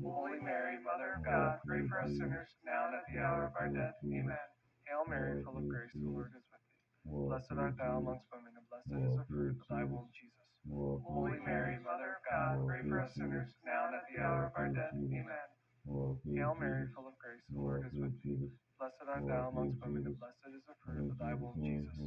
Holy Mary, Mother of God, pray for us sinners, now and at the hour of our death. Amen. Hail Mary, full of grace, the Lord is with thee. Blessed art thou amongst women, and blessed is the fruit of thy womb, Jesus. Holy Mary, Mother of God, pray for us sinners, now and at the hour of our death. Amen. Hail Mary, full of grace, the Lord is with thee. Blessed art thou amongst women, and blessed is the fruit of thy womb, Jesus.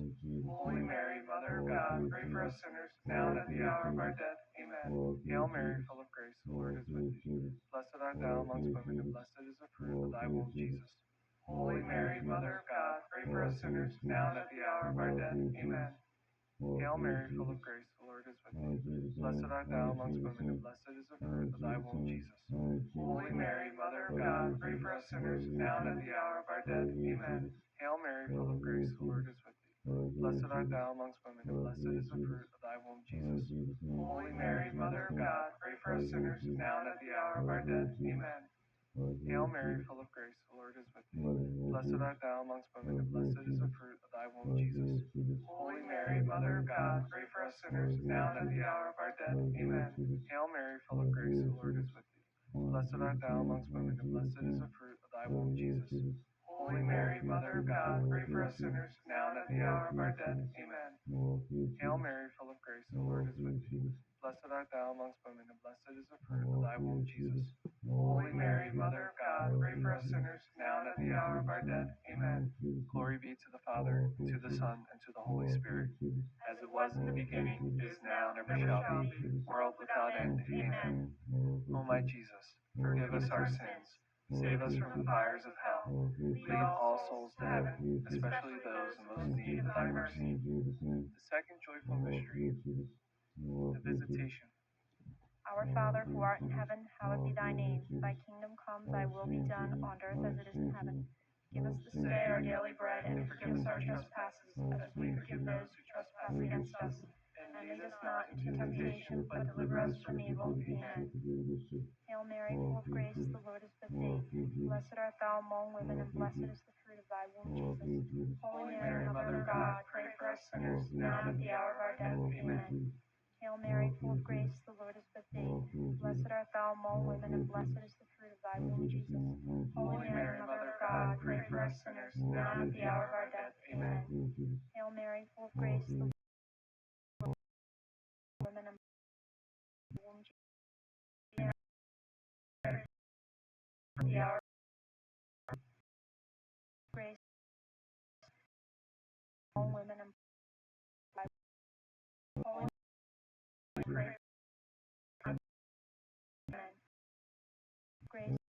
Holy Mary, Mother of God, pray for us sinners, now and at the hour of our death. Amen. Hail Mary, full of grace, the Lord is with thee. Blessed art thou amongst women, and blessed is the fruit of thy womb, Jesus. Holy Mary, Mother of God, pray for us sinners, now and at the hour of our death. Amen. Hail Mary, full of grace, the Lord is with thee. Blessed art thou amongst women, and blessed is the fruit of thy womb, Jesus. Holy Mary, Mother of God, pray for us sinners, now and at the hour of our death. Amen. Hail Mary, full of grace, the Lord is with thee. Blessed art thou amongst women, and blessed is the fruit of thy womb, Jesus. Holy Mary, Mother of God, pray for us sinners, now and at the hour of our death. Amen. Hail Mary, full of grace, the Lord is with thee. Blessed art thou amongst women, and blessed is the fruit of thy womb, Jesus. Holy Mary, Mother of God, pray for us sinners, now and at the hour of our death. Amen. Hail Mary, full of grace, the Lord is with thee. Blessed art thou amongst women, and blessed is the fruit of thy womb, Jesus. Holy Mary, Mother of God, pray for us sinners, now and at the hour of our death. Amen. Hail Mary, full of grace, the Lord is with thee. Blessed art thou amongst women, and blessed is the fruit of thy womb, Jesus. Holy Mary, Mother of God, pray for us sinners, now and at the hour of our death. Amen. Glory be to the Father, and to the Son, and to the Holy Spirit, as it was in the beginning, is now, and ever shall be, world without end. Amen. O my Jesus, forgive us our sins, save us from the fires of hell, lead all souls to heaven, especially those in most need of thy mercy. The second joyful mystery, the visitation. Our Father, who art in heaven, hallowed be thy name. Thy kingdom come, thy will be done, on earth as it is in heaven. Give us this day our daily bread, and forgive us our trespasses, as we forgive those who trespass against us. And lead us not into temptation, but deliver us from evil. Amen. Hail Mary, full of grace, the Lord is with thee. Blessed art thou among women, and blessed is the fruit of thy womb, Jesus. Holy Mary, Mother of God, pray for us sinners, now and at the hour of our death. Amen. Hail Mary, full of grace, the Lord is with thee. Blessed art thou among women, and blessed is the fruit of thy womb, Jesus. Holy Mary, Mother of God, pray for us sinners, now and at the hour of our death. Amen. Hail Mary, full of grace, the Lord is with thee. Women and womb, Jesus. The hour of grace, among women and Holy Mary, pray for us. Amen. Grace.